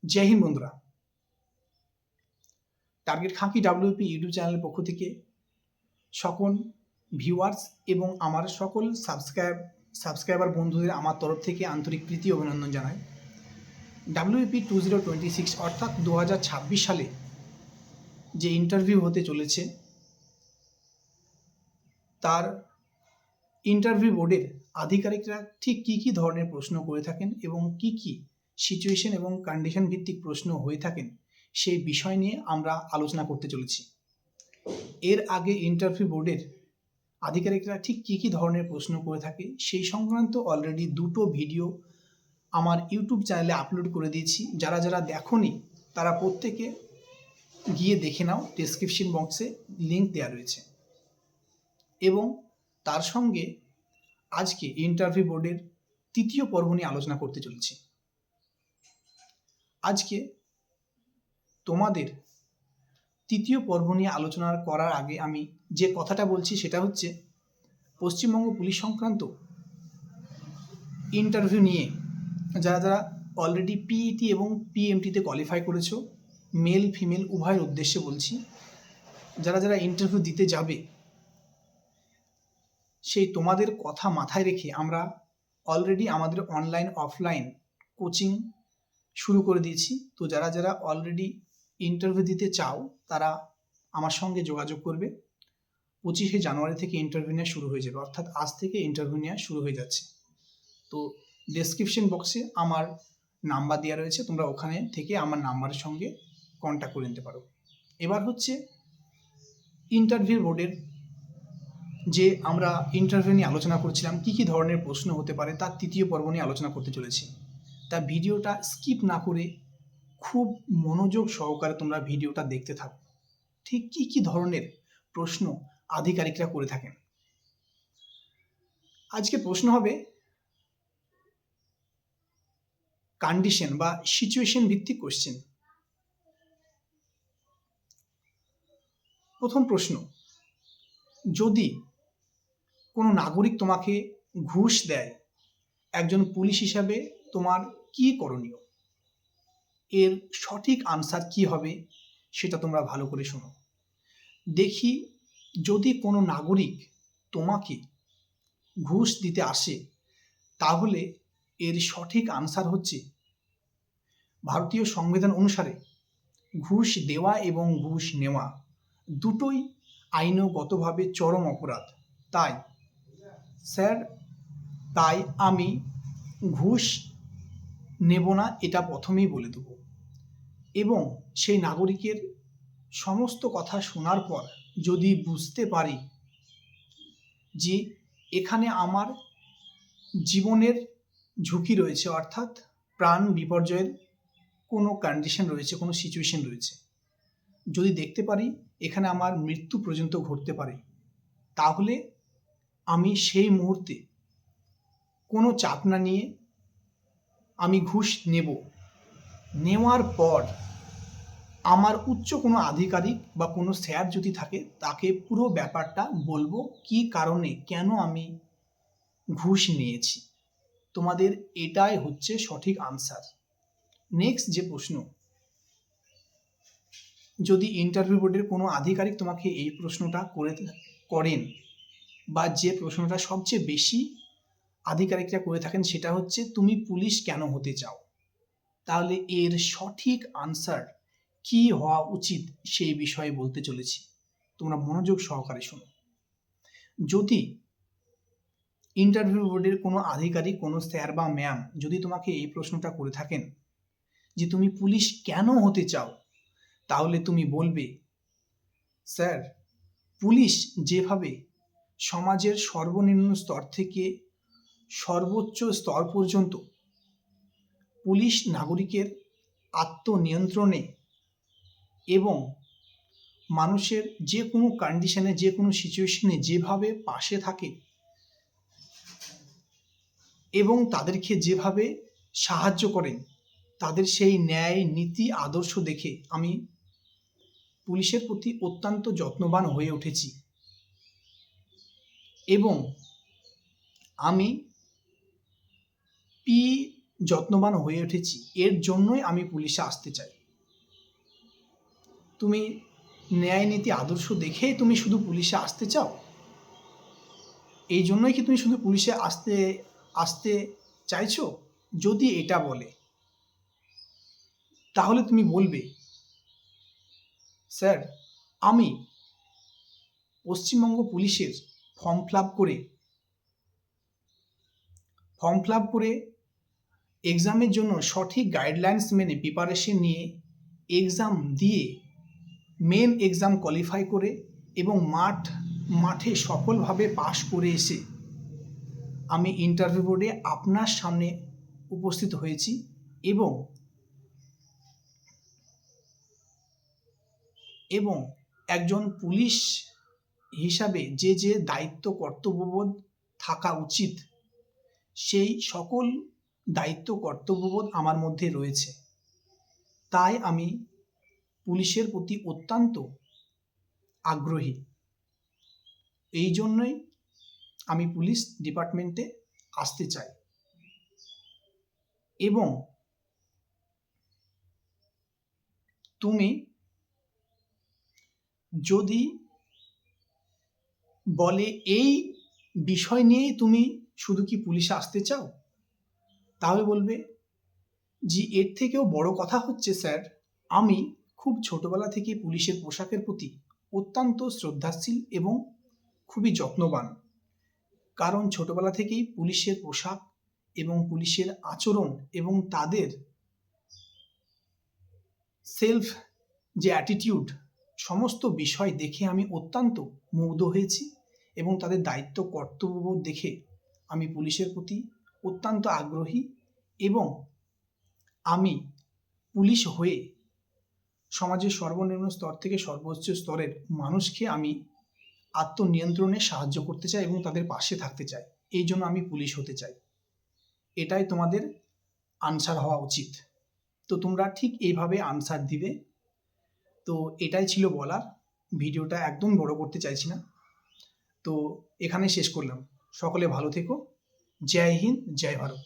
জয় হিন্দ বন্ধুরা। Target খাঁকি WP YouTube চ্যানেলের পক্ষ থেকে সকল ভিউয়ার্স এবং আমার সকল সাবস্ক্রাইবার বন্ধুদের আমার তরফ থেকে আন্তরিক প্রীতি অভিনন্দন জানাই। ডাব্লিউপি 2026 অর্থাৎ 2026 সালে যে ইন্টারভিউ হতে চলেছে তার ইন্টারভিউ বোর্ডের আধিকারিকরা ঠিক কী কী ধরনের প্রশ্ন করে থাকেন এবং কী কী সিচুয়েশন এবং কন্ডিশন ভিত্তিক প্রশ্ন হয়ে থাকেন সেই বিষয় নিয়ে আমরা আলোচনা করতে চলেছি। এর আগে ইন্টারভিউ বোর্ডের আধিকারিকরা ঠিক কী কী ধরনের প্রশ্ন করে থাকে সেই সংক্রান্ত অলরেডি দুটো ভিডিও আমার ইউটিউব চ্যানেলে আপলোড করে দিয়েছি। যারা যারা দেখোনি তারা প্রত্যেকে গিয়ে দেখে নাও, ডেসক্রিপশন বক্সে লিঙ্ক দেওয়া রয়েছে। এবং তার সঙ্গে আজকে ইন্টারভিউ বোর্ডের তৃতীয় পর্ব নিয়ে আলোচনা করতে চলেছি। আজকে তোমাদের তৃতীয় পর্ব নিয়ে আলোচনা করার আগে আমি যে কথাটা বলছি সেটা হচ্ছে, পশ্চিমবঙ্গ পুলিশ সংক্রান্ত ইন্টারভিউ নিয়ে যারা যারা অলরেডি পিইটি এবং পিএমটিতে কোয়ালিফাই করেছো, মেল ফিমেল উভয়ের উদ্দেশ্যে বলছি, যারা যারা ইন্টারভিউ দিতে যাবে সেই তোমাদের কথা মাথায় রেখে আমরা অলরেডি আমাদের অনলাইন অফলাইন কোচিং শুরু করে দিয়েছি। তো যারা যারা অলরেডি ইন্টারভিউ দিতে চাও তারা আমার সঙ্গে যোগাযোগ করবে। 25শে জানুয়ারি থেকে ইন্টারভিউ নেওয়া শুরু হয়ে যাবে, অর্থাৎ আজ থেকে ইন্টারভিউ নেওয়া শুরু হয়ে যাচ্ছে। তো ডেসক্রিপশন বক্সে আমার নাম্বার দেওয়া রয়েছে, তোমরা ওখানে থেকে আমার নাম্বারের সঙ্গে কন্ট্যাক্ট করে নিতে পারো। এবার হচ্ছে ইন্টারভিউ বোর্ডের যে আমরা ইন্টারভিউ নিয়ে আলোচনা করছিলাম কী কী ধরনের প্রশ্ন হতে পারে তার তৃতীয় পর্ব নিয়ে আলোচনা করতে চলেছি। তা ভিডিওটা স্কিপ না করে খুব মনোযোগ সহকারে তোমরা ভিডিওটা দেখতে থাকো, ঠিক কী কী ধরনের প্রশ্ন আধিকারিকরা করে থাকেন। আজকে প্রশ্ন হবে কন্ডিশন বা সিচুয়েশন ভিত্তিক কোশ্চেন। প্রথম প্রশ্ন, যদি কোনো নাগরিক তোমাকে ঘুষ দেয়, একজন পুলিশ হিসাবে তোমার কি করণীয়? এর সঠিক আনসার কি হবে সেটা তোমরা ভালো করে শোনো। দেখি, যদি কোনো নাগরিক তোমাকে ঘুষ দিতে আসে তাহলে এর সঠিক আনসার হচ্ছে, ভারতীয় সংবিধান অনুসারে ঘুষ দেওয়া এবং ঘুষ নেওয়া দুটোই আইনগতভাবে চরম অপরাধ। তাই স্যার, তাই আমি ঘুষ নেব না, এটা প্রথমেই বলে দেব। এবং সেই নাগরিকের সমস্ত কথা শোনার পর যদি বুঝতে পারি যে এখানে আমার জীবনের ঝুঁকি রয়েছে, অর্থাৎ প্রাণ বিপর্যয়ের কোনো কন্ডিশন রয়েছে, কোনো সিচুয়েশন রয়েছে, যদি দেখতে পারি এখানে আমার মৃত্যু পর্যন্ত ঘটতে পারে, তাহলে আমি সেই মুহূর্তে কোনো চাপ না নিয়ে আমি ঘুষ নেব। নেওয়ার পর আমার উচ্চ কোনো আধিকারিক বা কোনো স্যার যদি থাকে তাকে পুরো ব্যাপারটা বলবো, কি কারণে কেন আমি ঘুষ নিয়েছি। তোমাদের এটাই হচ্ছে সঠিক আনসার। নেক্সট যে প্রশ্ন, যদি ইন্টারভিউ বোর্ডের কোনো আধিকারিক তোমাকে এই প্রশ্নটা করেন বা যে প্রশ্নটা সবচেয়ে বেশি আধিকারিকরা করে থাকেন সেটা হচ্ছে, তুমি পুলিশ কেন হতে চাও? তাহলে এর সঠিক আনসার কি হওয়া উচিত সেই বিষয়ে বলতে চলেছি, তোমরা মনোযোগ সহকারে শোনো। যদি ইন্টারভিউ বোর্ডের কোনো আধিকারিক, কোনো স্যার বা ম্যাম যদি তোমাকে এই প্রশ্নটা করে থাকেন যে তুমি পুলিশ কেন হতে চাও, তাহলে তুমি বলবে, স্যার, পুলিশ যেভাবে সমাজের সর্বনিম্ন স্তর থেকে সর্বোচ্চ স্তর পর্যন্ত পুলিশ নাগরিকের আত্মনিয়ন্ত্রণে এবং মানুষের যে কোনো কন্ডিশনে, যে কোনো সিচুয়েশনে যেভাবে পাশে থাকে এবং তাদেরকে যেভাবে সাহায্য করেন, তাদের সেই ন্যায় নীতি আদর্শ দেখে আমি পুলিশের প্রতি অত্যন্ত যত্নবান হয়ে উঠেছি এবং আমি যত্নবান হয়ে উঠেছি, এর জন্যই আমি পুলিশে আসতে চাই। তুমি ন্যায় নীতি আদর্শ দেখেই তুমি শুধু পুলিশে আসতে চাও? এই জন্যই কি তুমি শুধু পুলিশে আসতে চাইছো? যদি এটা বলে, তাহলে তুমি বলবে, স্যার, আমি পশ্চিমবঙ্গ পুলিশের ফর্ম ফিল আপ করে এক্সামের জন্য সঠিক গাইডলাইন্স মেনে প্রিপারেশন নিয়ে এক্সাম দিয়ে মেন এক্সাম কোয়ালিফাই করে এবং মাঠে সফলভাবে পাশ করে এসে আমি ইন্টারভিউ বোর্ডে আপনার সামনে উপস্থিত হয়েছি এবং একজন পুলিশ হিসাবে যে দায়িত্ব কর্তব্যবোধ থাকা উচিত, সেই সকল দায়িত্ব কর্তব্যবোধ আমার মধ্যে রয়েছে। তাই আমি পুলিশের প্রতি অত্যন্ত আগ্রহী। এই জন্যই আমি পুলিশ ডিপার্টমেন্টে আসতে চাই। এবং তুমি যদি বলে এই বিষয় নিয়েই তুমি শুধু কি পুলিশে আসতে চাও, তাহলে বলবে যে এর থেকেও বড় কথা হচ্ছে, স্যার, আমি খুব ছোটবেলা থেকে পুলিশের পোশাকের প্রতি অত্যন্ত শ্রদ্ধাশীল এবং খুবই যত্নবান। কারণ ছোটবেলা থেকেই পুলিশের পোশাক এবং পুলিশের আচরণ এবং তাদের সেলফ যে অ্যাটিটিউড, সমস্ত বিষয় দেখে আমি অত্যন্ত মুগ্ধ হয়েছি এবং তাদের দায়িত্ব কর্তব্যবোধ দেখে আমি পুলিশের প্রতি অত্যন্ত আগ্রহী। এবং আমি পুলিশ হয়ে সমাজের সর্বনিম্ন স্তর থেকে সর্বোচ্চ স্তরের মানুষকে আমি আত্মনিয়ন্ত্রণে সাহায্য করতে চাই এবং তাদের পাশে থাকতে চাই। এই জন্য আমি পুলিশ হতে চাই। এটাই তোমাদের আনসার হওয়া উচিত। তো তোমরা ঠিক এইভাবে আনসার দিবে। তো এটাই ছিল বলার। ভিডিওটা একদম বড় করতে চাইছি না, তো এখানে শেষ করলাম। সকলে ভালো থেকো। জয় হিন্দ, জয় ভারত।